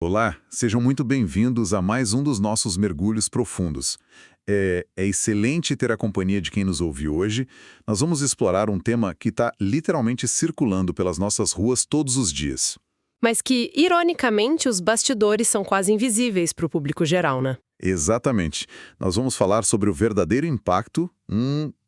Olá, sejam muito bem-vindos a mais um dos nossos mergulhos profundos. É excelente ter a companhia de quem nos ouve hoje. Nós vamos explorar um tema que está literalmente circulando pelas nossas ruas todos os dias. Mas que, ironicamente, os bastidores são quase invisíveis para o público geral, né? Exatamente. Nós vamos falar sobre o verdadeiro impacto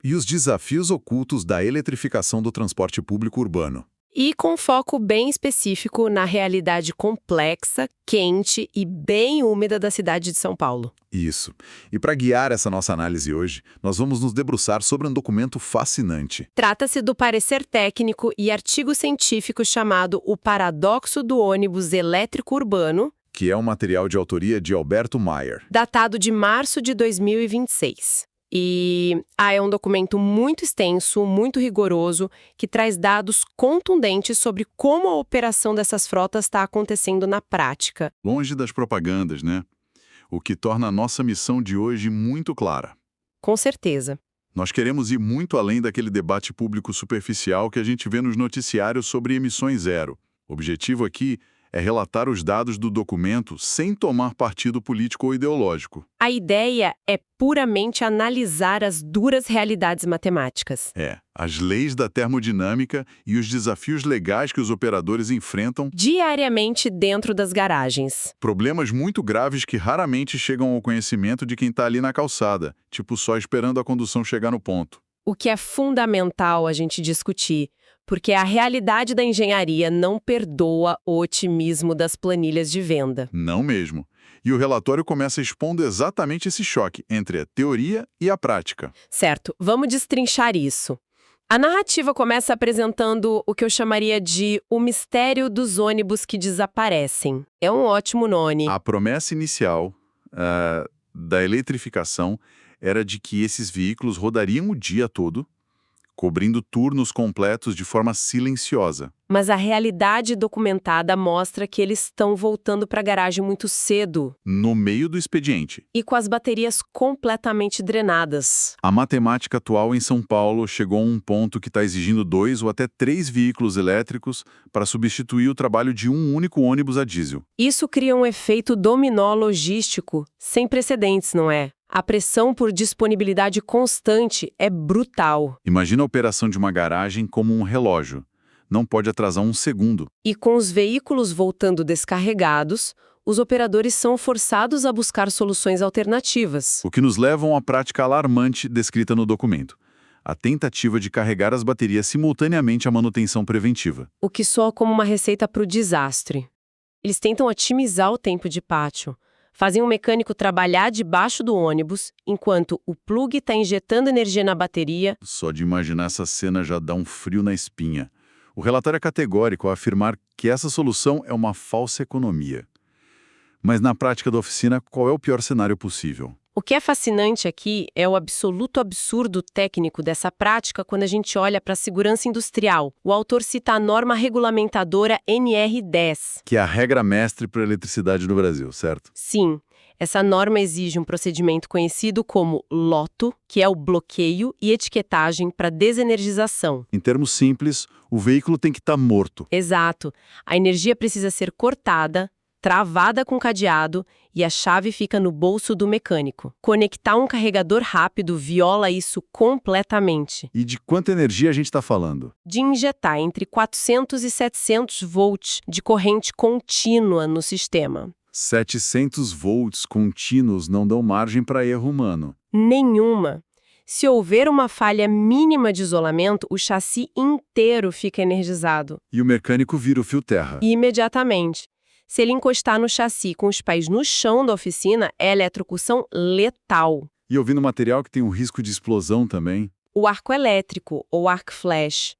e os desafios ocultos da eletrificação do transporte público urbano. E com foco bem específico na realidade complexa, quente e bem úmida da cidade de São Paulo. Isso. E para guiar essa nossa análise hoje, nós vamos nos debruçar sobre um documento fascinante. Trata-se do parecer técnico e artigo científico chamado O Paradoxo do Ônibus Elétrico Urbano, Que é um material de autoria de Alberto Maier. datado de março de 2026. É um documento muito extenso, muito rigoroso, que traz dados contundentes sobre como a operação dessas frotas está acontecendo na prática. Longe das propagandas, né? O que torna a nossa missão de hoje muito clara. Com certeza. Nós queremos ir muito além daquele debate público superficial que a gente vê nos noticiários sobre emissões zero. O objetivo aqui é relatar os dados do documento sem tomar partido político ou ideológico. A ideia é puramente analisar as duras realidades matemáticas. As leis da termodinâmica e os desafios legais que os operadores enfrentam, Diariamente dentro das garagens. problemas muito graves que raramente chegam ao conhecimento de quem está ali na calçada, tipo só esperando a condução chegar no ponto. O que é fundamental a gente discutir, porque a realidade da engenharia não perdoa o otimismo das planilhas de venda. Não mesmo. E o relatório começa expondo exatamente esse choque entre a teoria e a prática. Certo, vamos destrinchar isso. A narrativa começa apresentando o que eu chamaria de o mistério dos ônibus que desaparecem. É um ótimo nome. A promessa inicial da eletrificação era de que esses veículos rodariam o dia todo, cobrindo turnos completos de forma silenciosa. Mas a realidade documentada mostra que eles estão voltando para a garagem muito cedo No meio do expediente. e com as baterias completamente drenadas. A matemática atual em São Paulo chegou a um ponto que está exigindo 2 ou até 3 veículos elétricos para substituir o trabalho de um único ônibus a diesel. Isso cria um efeito dominó logístico sem precedentes, não é? A pressão por disponibilidade constante é brutal. Imagina a operação de uma garagem como um relógio. Não pode atrasar um segundo. E com os veículos voltando descarregados, os operadores são forçados a buscar soluções alternativas. O que nos leva a uma prática alarmante descrita no documento. A tentativa de carregar as baterias simultaneamente à manutenção preventiva. O que soa como uma receita para o desastre. Eles tentam otimizar o tempo de pátio. Fazem um mecânico trabalhar debaixo do ônibus, enquanto o plug está injetando energia na bateria. Só de imaginar essa cena já dá um frio na espinha. O relatório é categórico ao afirmar que essa solução é uma falsa economia. Mas na prática da oficina, qual é o pior cenário possível? O que é fascinante aqui é o absoluto absurdo técnico dessa prática quando a gente olha para a segurança industrial. O autor cita a norma regulamentadora NR10. Que é a regra mestre para a eletricidade no Brasil, certo? Sim, essa norma exige um procedimento conhecido como LOTO, que é o bloqueio e etiquetagem para desenergização. Em termos simples, o veículo tem que estar morto. Exato. A energia precisa ser cortada, travada com cadeado e a chave fica no bolso do mecânico. Conectar um carregador rápido viola isso completamente. E de quanta energia a gente está falando? De injetar entre 400 e 700 volts de corrente contínua no sistema. 700 volts contínuos não dão margem para erro humano. Nenhuma. Se houver uma falha mínima de isolamento, o chassi inteiro fica energizado. E o mecânico vira o fio terra. Imediatamente. Se ele encostar no chassi com os pés no chão da oficina, é eletrocução letal. E eu vi no material que tem um risco de explosão também. O arco elétrico, ou arc flash.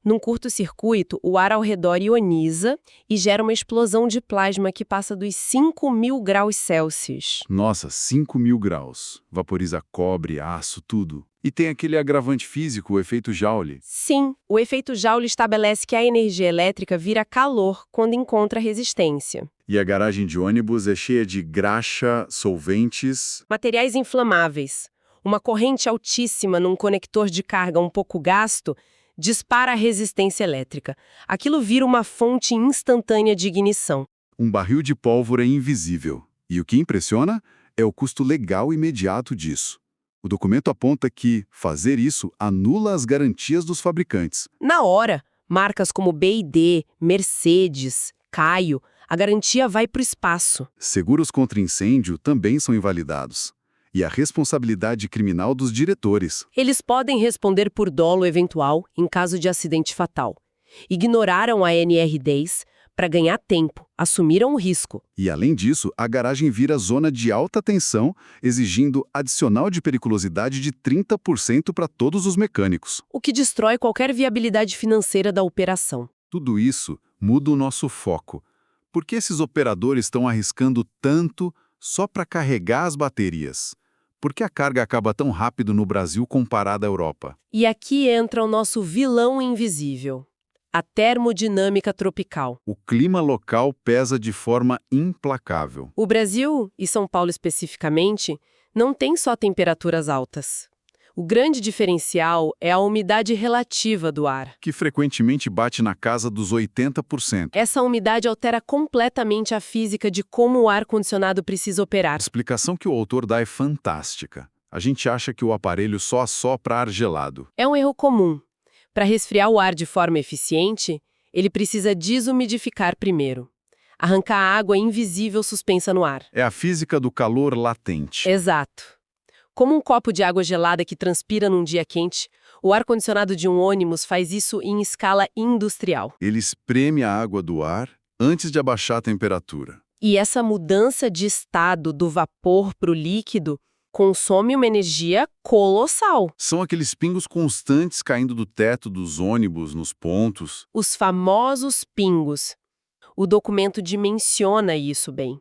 Num curto-circuito, o ar ao redor ioniza e gera uma explosão de plasma que passa dos 5.000 graus Celsius. Nossa, 5.000 graus. Vaporiza cobre, aço, tudo. E tem aquele agravante físico, o efeito Joule. Sim, o efeito Joule estabelece que a energia elétrica vira calor quando encontra resistência. E a garagem de ônibus é cheia de graxa, solventes. Materiais inflamáveis. Uma corrente altíssima num conector de carga um pouco gasto dispara a resistência elétrica. Aquilo vira uma fonte instantânea de ignição. Um barril de pólvora invisível. E o que impressiona é o custo legal imediato disso. O documento aponta que fazer isso anula as garantias dos fabricantes. Na hora, marcas como BYD, Mercedes, Caio, a garantia vai para o espaço. Seguros contra incêndio também são invalidados. E a responsabilidade criminal dos diretores. Eles podem responder por dolo eventual em caso de acidente fatal. Ignoraram a NR10 para ganhar tempo, assumiram o risco. E, além disso, a garagem vira zona de alta tensão, exigindo adicional de periculosidade de 30% para todos os mecânicos. O que destrói qualquer viabilidade financeira da operação. Tudo isso muda o nosso foco. Por que esses operadores estão arriscando tanto só para carregar as baterias? Por que a carga acaba tão rápido no Brasil comparada à Europa? E aqui entra o nosso vilão invisível. A termodinâmica tropical. O clima local pesa de forma implacável. O Brasil, e São Paulo especificamente, não tem só temperaturas altas. O grande diferencial é a umidade relativa do ar. Que frequentemente bate na casa dos 80%. Essa umidade altera completamente a física de como o ar-condicionado precisa A operar. explicação que o autor dá é fantástica. A gente acha que o aparelho só assopra ar gelado. É um erro comum. Para resfriar o ar de forma eficiente, ele precisa desumidificar primeiro. Arrancar a água invisível suspensa no ar. É a física do calor latente. Exato. Como um copo de água gelada que transpira num dia quente, o ar-condicionado de um ônibus faz isso em escala industrial. Ele espreme a água do ar antes de abaixar a temperatura. E essa mudança de estado do vapor para o líquido consome uma energia colossal. São aqueles pingos constantes caindo do teto dos ônibus nos pontos. Os famosos pingos. O documento dimensiona isso bem.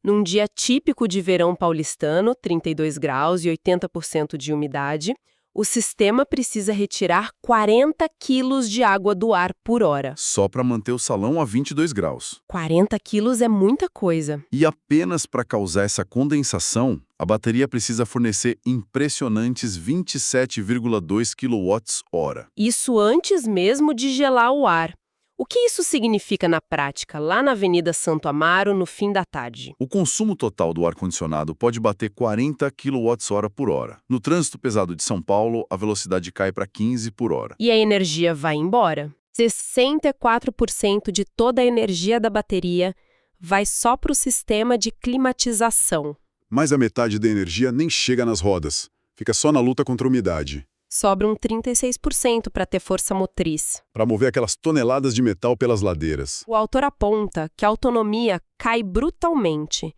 Num dia típico de verão paulistano, 32 graus e 80% de umidade, o sistema precisa retirar 40 quilos de água do ar por hora. Só para manter o salão a 22 graus. 40 quilos é muita coisa. E apenas para causar essa condensação, a bateria precisa fornecer impressionantes 27,2 kWh. Isso antes mesmo de gelar o ar. O que isso significa na prática, lá na Avenida Santo Amaro, no fim da tarde? O consumo total do ar-condicionado pode bater 40 kWh por hora. No trânsito pesado de São Paulo, a velocidade cai para 15 por hora. E a energia vai embora. 64% de toda a energia da bateria vai só para o sistema de climatização. Mais a metade da energia nem chega nas rodas. Fica só na luta contra a umidade. Sobram 36% para ter força motriz. Para mover aquelas toneladas de metal pelas ladeiras. O autor aponta que a autonomia cai brutalmente,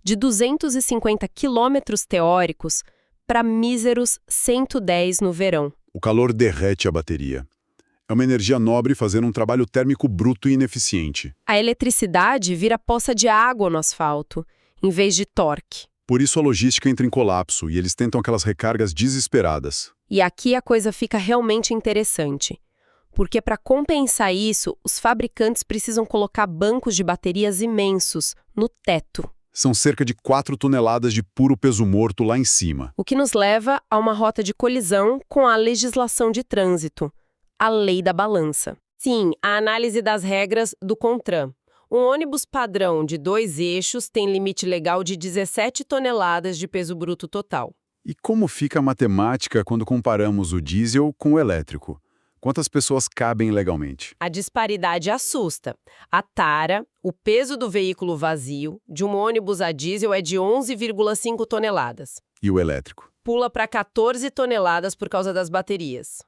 de 250 quilômetros teóricos para míseros 110 no verão. O calor derrete a bateria. É uma energia nobre fazendo um trabalho térmico bruto e ineficiente. A eletricidade vira poça de água no asfalto, em vez de torque. Por isso a logística entra em colapso e eles tentam aquelas recargas desesperadas. E aqui a coisa fica realmente interessante. Porque para compensar isso, os fabricantes precisam colocar bancos de baterias imensos no teto. São cerca de 4 toneladas de puro peso morto lá em cima. O que nos leva a uma rota de colisão com a legislação de trânsito, a lei da balança. Sim, a análise das regras do CONTRAN. Um ônibus padrão de 2 eixos tem limite legal de 17 toneladas de peso bruto total. E como fica a matemática quando comparamos o diesel com o elétrico? Quantas pessoas cabem legalmente? A disparidade assusta. A tara, o peso do veículo vazio, de um ônibus a diesel é de 11,5 toneladas. E o elétrico? Pula para 14 toneladas por causa das baterias.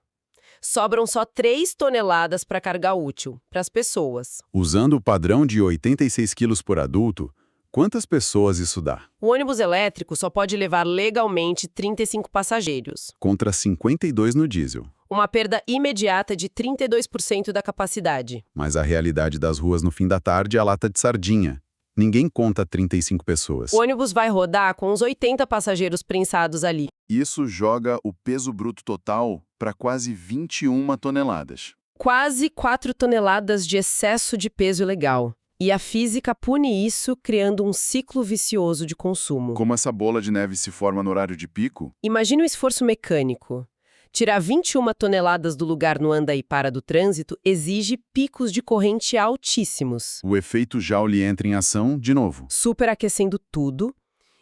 Sobram só 3 toneladas para carga útil, para as pessoas. Usando o padrão de 86 quilos por adulto, quantas pessoas isso dá? O ônibus elétrico só pode levar legalmente 35 passageiros. Contra 52 no diesel. Uma perda imediata de 32% da capacidade. Mas a realidade das ruas no fim da tarde é a lata de sardinha. Ninguém conta 35 pessoas. O ônibus vai rodar com uns 80 passageiros prensados ali. Isso joga o peso bruto total para quase 21 toneladas. Quase 4 toneladas de excesso de peso ilegal. E a física pune isso, criando um ciclo vicioso de consumo. Como essa bola de neve se forma no horário de pico? Imagine o esforço mecânico. Tirar 21 toneladas do lugar no anda e para do trânsito exige picos de corrente altíssimos, O efeito Joule entra em ação de novo. superaquecendo tudo,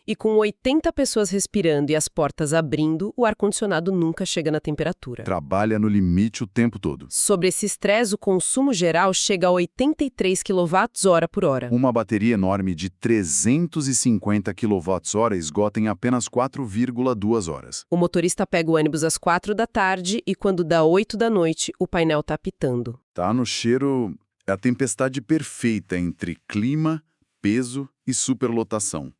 e com 80 pessoas respirando e as portas abrindo, o ar-condicionado nunca chega na temperatura. Trabalha no limite o tempo todo. Sobre esse estresse, o consumo geral chega a 83 kWh por hora. Uma bateria enorme de 350 kWh esgota em apenas 4,2 horas. O motorista pega o ônibus às 4 da tarde e quando dá 8 da noite, o painel tá apitando. Tá no cheiro, é a tempestade perfeita entre clima, peso e superlotação.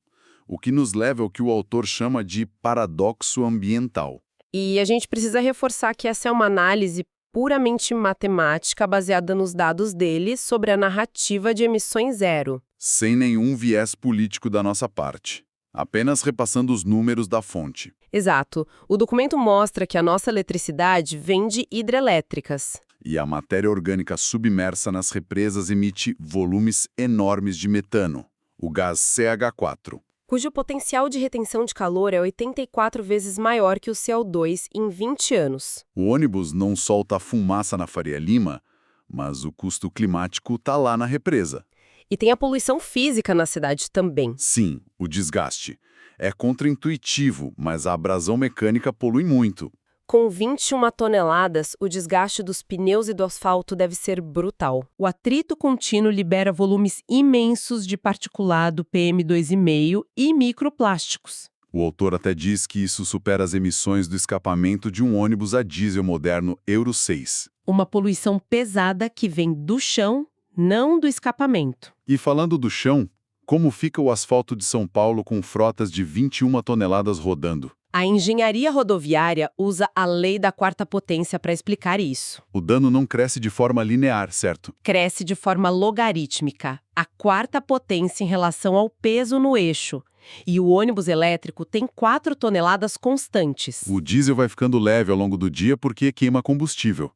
O que nos leva ao que o autor chama de paradoxo ambiental. E a gente precisa reforçar que essa é uma análise puramente matemática baseada nos dados dele sobre a narrativa de emissões zero. Sem nenhum viés político da nossa parte. Apenas repassando os números da fonte. Exato. O documento mostra que a nossa eletricidade vem de hidrelétricas. E a matéria orgânica submersa nas represas emite volumes enormes de metano, o gás CH4. Cujo potencial de retenção de calor é 84 vezes maior que o CO2 em 20 anos. O ônibus não solta fumaça na Faria Lima, mas o custo climático tá lá na represa. E tem a poluição física na cidade também. Sim, o desgaste. É contraintuitivo, mas a abrasão mecânica polui muito. Com 21 toneladas, o desgaste dos pneus e do asfalto deve ser brutal. O atrito contínuo libera volumes imensos de particulado PM2,5 e microplásticos. O autor até diz que isso supera as emissões do escapamento de um ônibus a diesel moderno Euro 6. Uma poluição pesada que vem do chão, não do escapamento. E falando do chão, como fica o asfalto de São Paulo com frotas de 21 toneladas rodando? A engenharia rodoviária usa a lei da quarta potência para explicar isso. O dano não cresce de forma linear, certo? Cresce de forma logarítmica, a quarta potência em relação ao peso no eixo. E o ônibus elétrico tem 4 toneladas constantes. O diesel vai ficando leve ao longo do dia porque queima combustível.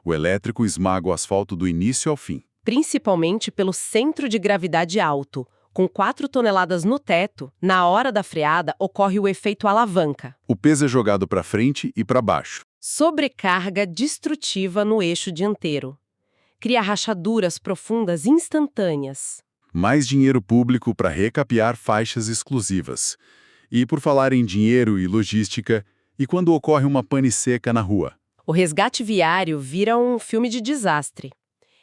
O elétrico esmaga o asfalto do início ao fim. Principalmente pelo centro de gravidade alto. Com 4 toneladas no teto, na hora da freada ocorre o efeito alavanca. O peso é jogado para frente e para baixo. Sobrecarga destrutiva no eixo dianteiro. Cria rachaduras profundas instantâneas. Mais dinheiro público para recapear faixas exclusivas. E por falar em dinheiro e logística, e quando ocorre uma pane seca na rua? O resgate viário vira um filme de desastre.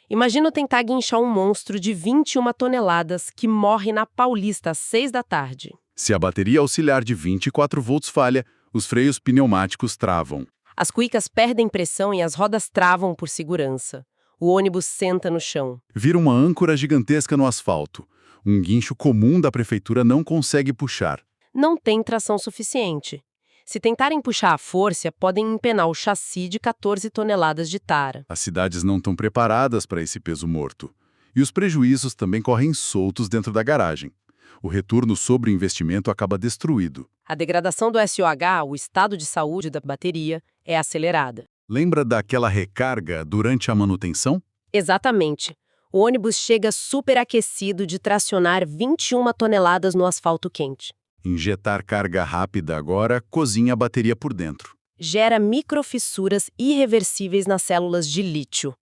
Imagina tentar guinchar um monstro de 21 toneladas que morre na Paulista às 6 da tarde. Se a bateria auxiliar de 24 volts falha, os freios pneumáticos travam. As cuicas perdem pressão e as rodas travam por segurança. O ônibus senta no chão. Vira uma âncora gigantesca no asfalto. Um guincho comum da prefeitura não consegue puxar. Não tem tração suficiente. Se tentarem puxar à força, podem empenar o chassi de 14 toneladas de tara. As cidades não estão preparadas para esse peso morto. E os prejuízos também correm soltos dentro da garagem. O retorno sobre o investimento acaba destruído. A degradação do SOH, o estado de saúde da bateria, é acelerada. Lembra daquela recarga durante a manutenção? Exatamente. O ônibus chega superaquecido de tracionar 21 toneladas no asfalto quente. Injetar carga rápida agora cozinha a bateria por dentro. Gera microfissuras irreversíveis nas células de lítio.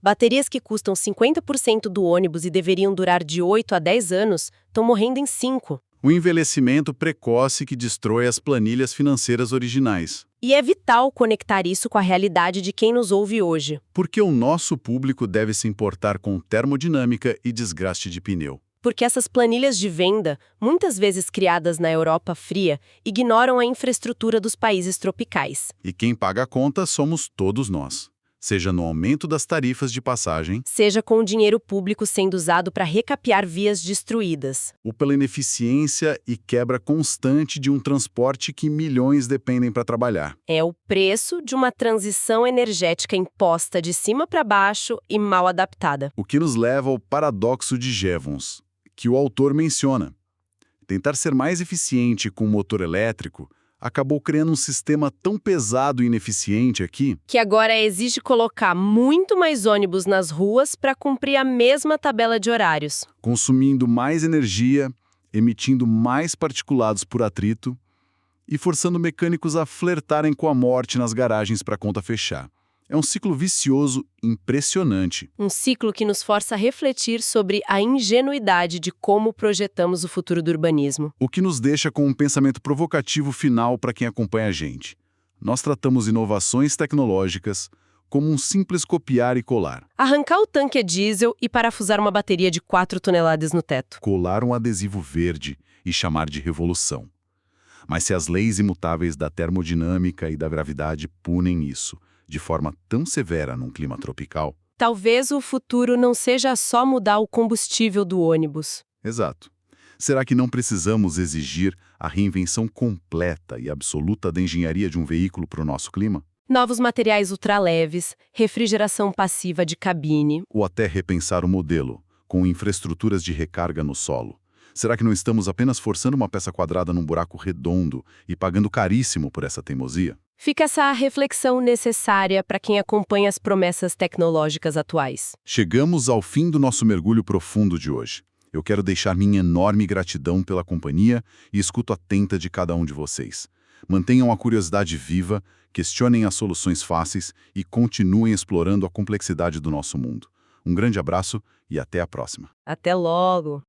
Baterias que custam 50% do ônibus e deveriam durar de 8 a 10 anos estão morrendo em 5. O envelhecimento precoce que destrói as planilhas financeiras originais. E é vital conectar isso com a realidade de quem nos ouve hoje. Porque o nosso público deve se importar com termodinâmica e desgaste de pneu. Porque essas planilhas de venda, muitas vezes criadas na Europa fria, ignoram a infraestrutura dos países tropicais. E quem paga a conta somos todos nós. Seja no aumento das tarifas de passagem, seja com o dinheiro público sendo usado para recapear vias destruídas. ou pela ineficiência e quebra constante de um transporte que milhões dependem para trabalhar. É o preço de uma transição energética imposta de cima para baixo e mal adaptada. O que nos leva ao paradoxo de Jevons, que o autor menciona. Tentar ser mais eficiente com o motor elétrico acabou criando um sistema tão pesado e ineficiente aqui que agora exige colocar muito mais ônibus nas ruas para cumprir a mesma tabela de horários. consumindo mais energia, emitindo mais particulados por atrito e forçando mecânicos a flertarem com a morte nas garagens para a conta fechar. É um ciclo vicioso impressionante. Um ciclo que nos força a refletir sobre a ingenuidade de como projetamos o futuro do urbanismo. O que nos deixa com um pensamento provocativo final para quem acompanha a gente. Nós tratamos inovações tecnológicas como um simples copiar e colar. Arrancar o tanque a diesel e parafusar uma bateria de 4 toneladas no teto. Colar um adesivo verde e chamar de revolução. Mas se as leis imutáveis da termodinâmica e da gravidade punem isso de forma tão severa num clima tropical... Talvez o futuro não seja só mudar o combustível do ônibus. Exato. Será que não precisamos exigir a reinvenção completa e absoluta da engenharia de um veículo para o nosso clima? Novos materiais ultraleves, refrigeração passiva de cabine. Ou até repensar o modelo, com infraestruturas de recarga no solo? Será que não estamos apenas forçando uma peça quadrada num buraco redondo e pagando caríssimo por essa teimosia? Fica essa reflexão necessária para quem acompanha as promessas tecnológicas atuais. Chegamos ao fim do nosso mergulho profundo de hoje. Eu quero deixar minha enorme gratidão pela companhia e escuta atenta de cada um de vocês. Mantenham a curiosidade viva, questionem as soluções fáceis e continuem explorando a complexidade do nosso mundo. Um grande abraço e até a próxima. Até logo!